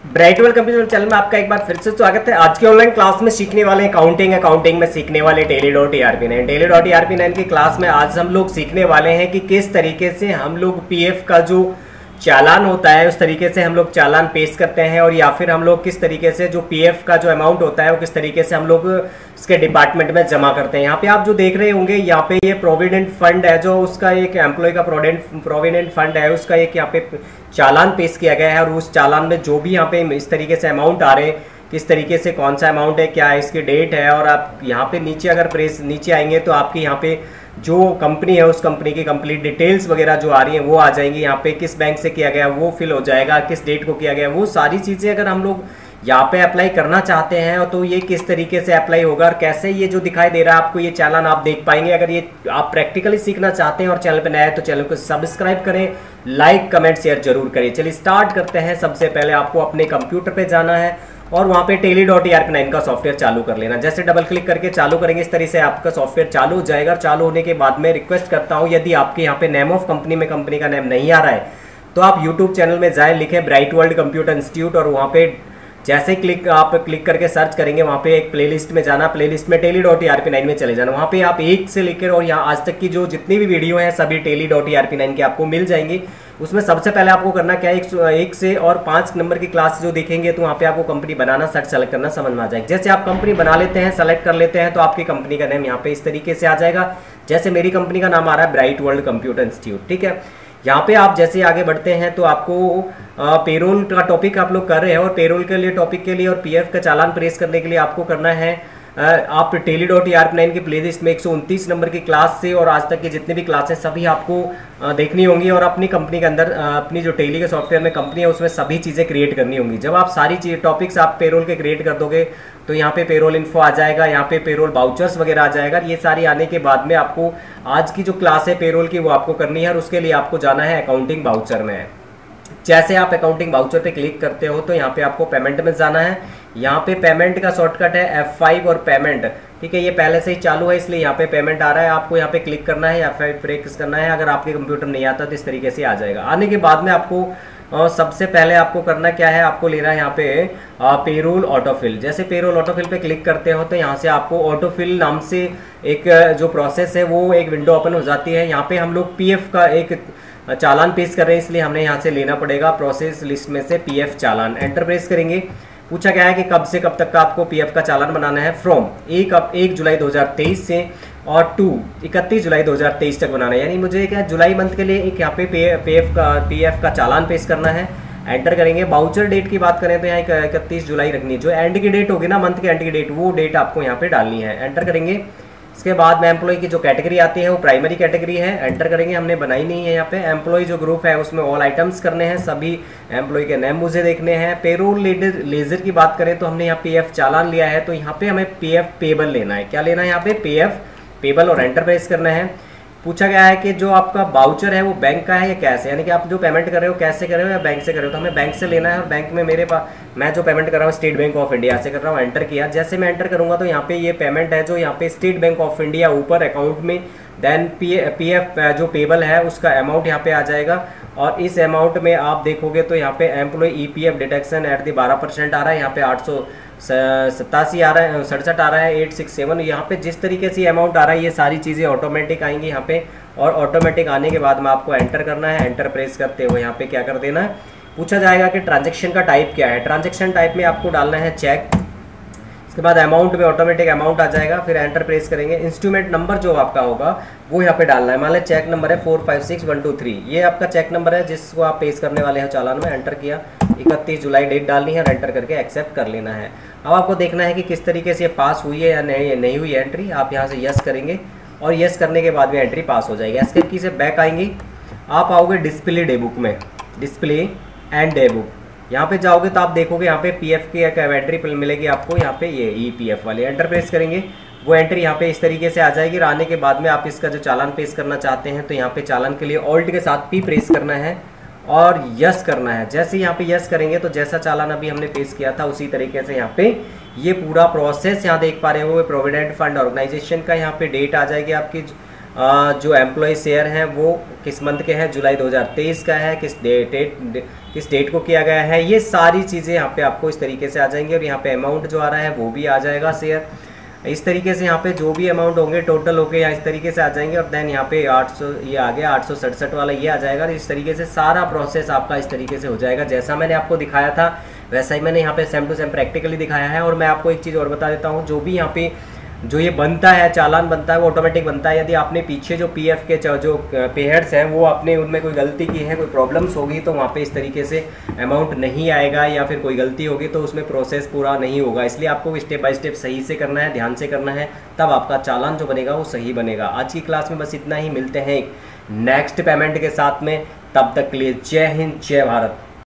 Bright world computer channel में आपका एक बार फिर से स्वागत है। आज की ऑनलाइन क्लास में सीखने वाले अकाउंटिंग में सीखने वाले टेली.ERP9 की क्लास में आज हम लोग सीखने वाले हैं कि किस तरीके से हम लोग पीएफ का जो चालान होता है उस तरीके से हम लोग चालान पेश करते हैं, और या फिर हम लोग किस तरीके से जो पीएफ का जो अमाउंट होता है वो किस तरीके से हम लोग उसके डिपार्टमेंट में जमा करते हैं। यहाँ पे आप जो देख रहे होंगे यहाँ पे ये प्रोविडेंट फंड है, जो उसका एक एम्प्लॉय का प्रोविडेंट फंड है उसका एक यहाँ पे चालान पेश किया गया है, और उस चालान में जो भी यहाँ पे इस तरीके से अमाउंट आ रहे हैं, किस तरीके से कौन सा अमाउंट है, क्या है, इसकी डेट है, और आप यहाँ पे नीचे अगर नीचे आएंगे तो आपकी यहाँ पे जो कंपनी है उस कंपनी की कंप्लीट डिटेल्स वगैरह जो आ रही हैं वो आ जाएंगी। यहाँ पे किस बैंक से किया गया वो फिल हो जाएगा, किस डेट को किया गया, वो सारी चीज़ें अगर हम लोग यहाँ पे अप्लाई करना चाहते हैं तो ये किस तरीके से अप्लाई होगा और कैसे ये जो दिखाई दे रहा है आपको ये चालान आप देख पाएंगे। अगर ये आप प्रैक्टिकली सीखना चाहते हैं और चैनल पर नया है तो चैनल को सब्सक्राइब करें, लाइक कमेंट शेयर जरूर करें। चलिए स्टार्ट करते हैं। सबसे पहले आपको अपने कंप्यूटर पे जाना है और वहाँ पे टेली.ERP9 का सॉफ्टवेयर चालू कर लेना। जैसे डबल क्लिक करके चालू करेंगे इस तरह से आपका सॉफ्टवेयर चालू हो जाएगा। चालू होने के बाद में रिक्वेस्ट करता हूँ, यदि आपके यहाँ पे नेम ऑफ कंपनी में कंपनी का नेम नहीं आ रहा है तो आप यूट्यूब चैनल में जाएं, लिखें ब्राइट वर्ल्ड कंप्यूटर इंस्टीट्यूट, और वहाँ पे जैसे आप क्लिक करके सर्च करेंगे वहाँ पे एक प्लेलिस्ट में जाना, प्लेलिस्ट में टेली.ERP9 में चले जाना। वहाँ पे आप एक से लेकर और यहाँ आज तक की जो जितनी भी वीडियो हैं सभी टेली.ERP9 के आपको मिल जाएंगी। उसमें सबसे पहले आपको करना क्या है, एक से और 5 नंबर की क्लास जो देखेंगे तो वहाँ पे आपको कंपनी बनाना सेलेक्ट करना समझ में आ जाएगा। जैसे आप कंपनी बना लेते हैं, सेलेक्ट कर लेते हैं, तो आपकी कंपनी का नेम यहाँ पे इस तरीके से आ जाएगा। जैसे मेरी कंपनी का नाम आ रहा है ब्राइट वर्ल्ड कंप्यूटर इंस्टीट्यूट, ठीक है। यहाँ पे आप जैसे आगे बढ़ते हैं तो आपको पेरोल का टॉपिक आप लोग कर रहे हैं, और पेरोल के लिए टॉपिक के लिए और पीएफ का चालान प्रेस करने के लिए आपको करना है आप टेली.ERP9 की प्लेलिस्ट में 129 नंबर की क्लास से और आज तक की जितनी भी क्लासेस सभी आपको देखनी होंगी, और अपनी कंपनी के अंदर अपनी जो टेली के सॉफ्टवेयर में कंपनी है उसमें सभी चीज़ें क्रिएट करनी होंगी। जब आप सारी चीज़ टॉपिक्स आप पेरोल के क्रिएट कर दोगे तो यहाँ पे पेरोल इन्फो आ जाएगा, यहाँ पे पेरोल बाउचर्स वगैरह आ जाएगा। ये सारी आने के बाद में आपको आज की जो क्लास है पेरोल की वो आपको करनी है, और उसके लिए आपको जाना है अकाउंटिंग बाउचर में। जैसे आप अकाउंटिंग बाउचर पे क्लिक करते हो तो यहाँ पे आपको पेमेंट में जाना है। यहाँ पे पेमेंट का शॉर्टकट है F5 और पेमेंट, ठीक है। ये पहले से ही चालू है इसलिए यहाँ पे पेमेंट आ रहा है, आपको यहाँ पे क्लिक करना है, F5 प्रेस करना है। अगर आपके कंप्यूटर नहीं आता तो इस तरीके से आ जाएगा। आने के बाद में आपको सबसे पहले आपको करना क्या है, आपको लेना है यहाँ पे पेरोल ऑटोफिल। जैसे पेरोल ऑटोफिल पे क्लिक करते हो तो यहाँ से आपको ऑटोफिल नाम से एक जो प्रोसेस है वो एक विंडो ओपन हो जाती है। यहाँ पे हम लोग पीएफ का एक चालान पेश कर रहे हैं इसलिए हमने यहाँ से लेना पड़ेगा प्रोसेस लिस्ट में से पीएफ चालान। एंटर प्रेस करेंगे। पूछा गया है कि कब से कब तक का आपको पीएफ का चालान बनाना है। फ्रॉम 1 जुलाई 2023 से और 31 जुलाई 2023 तक बनाना है, यानी मुझे क्या जुलाई मंथ के लिए एक यहाँ पे पीएफ का चालान पेश करना है। एंटर करेंगे। बाउचर डेट की बात करें तो यहाँ 31 जुलाई रखनी है, जो एंड की डेट होगी ना मंथ के एंड की डेट, वो डेट आपको यहाँ पे डालनी है। एंटर करेंगे। इसके बाद में एम्प्लॉय की जो कैटेगरी आती है वो प्राइमरी कैटेगरी है। एंटर करेंगे। हमने बनाई नहीं है यहाँ पे। एम्प्लॉय जो ग्रुप है उसमें ऑल आइटम्स करने हैं, सभी एम्प्लॉय के नेम मुझे देखने हैं। पेरोल लेजर की बात करें तो हमने यहाँ पीएफ चालान लिया है तो यहाँ पे हमें पीएफ पेबल लेना है। क्या लेना है यहाँ पे, पीएफ पेबल, और एंटर प्रेस करना है। पूछा गया है कि जो आपका बाउचर है वो बैंक का है या कैश है, यानी कि आप जो पेमेंट कर रहे हो कैसे कर रहे हो या बैंक से कर रहे हो, तो हमें बैंक से लेना है। और बैंक में मेरे पास मैं जो पेमेंट कर रहा हूँ स्टेट बैंक ऑफ इंडिया से कर रहा हूँ। एंटर किया। जैसे मैं एंटर करूँगा तो यहाँ पे ये पेमेंट है जो यहाँ पे स्टेट बैंक ऑफ इंडिया ऊपर अकाउंट में, देन पीएफ जो पेबल है उसका अमाउंट यहाँ पे आ जाएगा, और इस अमाउंट में आप देखोगे तो यहाँ पे employ EPF deduction at the 12% आ रहा है। यहाँ पे 887 आ रहा है, 67 आ रहा है, 867। यहाँ पे जिस तरीके से अमाउंट आ रहा है ये सारी चीज़ें ऑटोमेटिक आएंगी यहाँ पे, और ऑटोमेटिक आने के बाद में आपको एंटर करना है। एंटर प्रेस करते हुए यहाँ पे क्या कर देना है, पूछा जाएगा कि ट्रांजेक्शन का टाइप क्या है। ट्रांजेक्शन टाइप में आपको डालना है चेक। इसके बाद अमाउंट में ऑटोमेटिक अमाउंट आ जाएगा, फिर एंटर प्रेस करेंगे। इंस्ट्रूमेंट नंबर जो आपका होगा वो यहाँ पे डालना है। मान लें चेक नंबर है 456123, ये आपका चेक नंबर है जिसको आप पेश करने वाले हैं चालान में। एंटर किया। 31 जुलाई डेट डालनी है और एंटर करके एक्सेप्ट कर लेना है। अब आपको देखना है कि किस तरीके से ये पास हुई है या नहीं हुई है एंट्री। आप यहाँ से यस करेंगे और यस करने के बाद में एंट्री पास हो जाएगी। एस्केप की से बैक आएंगे। आप आओगे डिस्प्ले डे बुक में, डिस्प्ले एंड डे बुक, यहाँ पे जाओगे तो आप देखोगे यहाँ पे पीएफ की एक एंट्री मिलेगी आपको, यहाँ पे ये ईपीएफ वाली। एंटर प्रेस करेंगे। वो एंट्री यहाँ पे इस तरीके से आ जाएगी। आने के बाद में आप इसका जो चालान पेश करना चाहते हैं तो यहाँ पे चालान के लिए ऑल्ट के साथ पी प्रेस करना है और यस करना है। जैसे यहाँ पे यस करेंगे तो जैसा चालान अभी हमने पेश किया था उसी तरीके से यहाँ पे ये पूरा प्रोसेस यहाँ देख पा रहे हो। प्रोविडेंट फंड ऑर्गेनाइजेशन का यहाँ पे डेट आ जाएगी आपकी जो एम्प्लॉय शेयर हैं वो किस मंथ के हैं, जुलाई 2023 का है, किस डेट को किया गया है, ये सारी चीज़ें यहाँ पे आपको इस तरीके से आ जाएंगी। और यहाँ पे अमाउंट जो आ रहा है वो भी आ जाएगा शेयर, इस तरीके से यहाँ पे जो भी अमाउंट होंगे टोटल होके यहाँ इस तरीके से आ जाएंगे। और देन यहाँ पे 800 ये आ गया, 867 वाला ये आ जाएगा। इस तरीके से सारा प्रोसेस आपका इस तरीके से हो जाएगा। जैसा मैंने आपको दिखाया था वैसा ही मैंने यहाँ पे सेम टू सेम प्रैक्टिकली दिखाया है। और मैं आपको एक चीज़ और बता देता हूँ, जो भी यहाँ पे जो ये बनता है चालान बनता है वो ऑटोमेटिक बनता है। यदि आपने पीछे जो पीएफ के जो पेयर्स हैं वो आपने उनमें कोई गलती की है, कोई प्रॉब्लम्स होगी तो वहाँ पे इस तरीके से अमाउंट नहीं आएगा, या फिर कोई गलती होगी तो उसमें प्रोसेस पूरा नहीं होगा। इसलिए आपको स्टेप बाय स्टेप सही से करना है, ध्यान से करना है, तब आपका चालान जो बनेगा वो सही बनेगा। आज की क्लास में बस इतना ही, मिलते हैं नेक्स्ट पेमेंट के साथ में, तब तक के लिए जय हिंद जय भारत।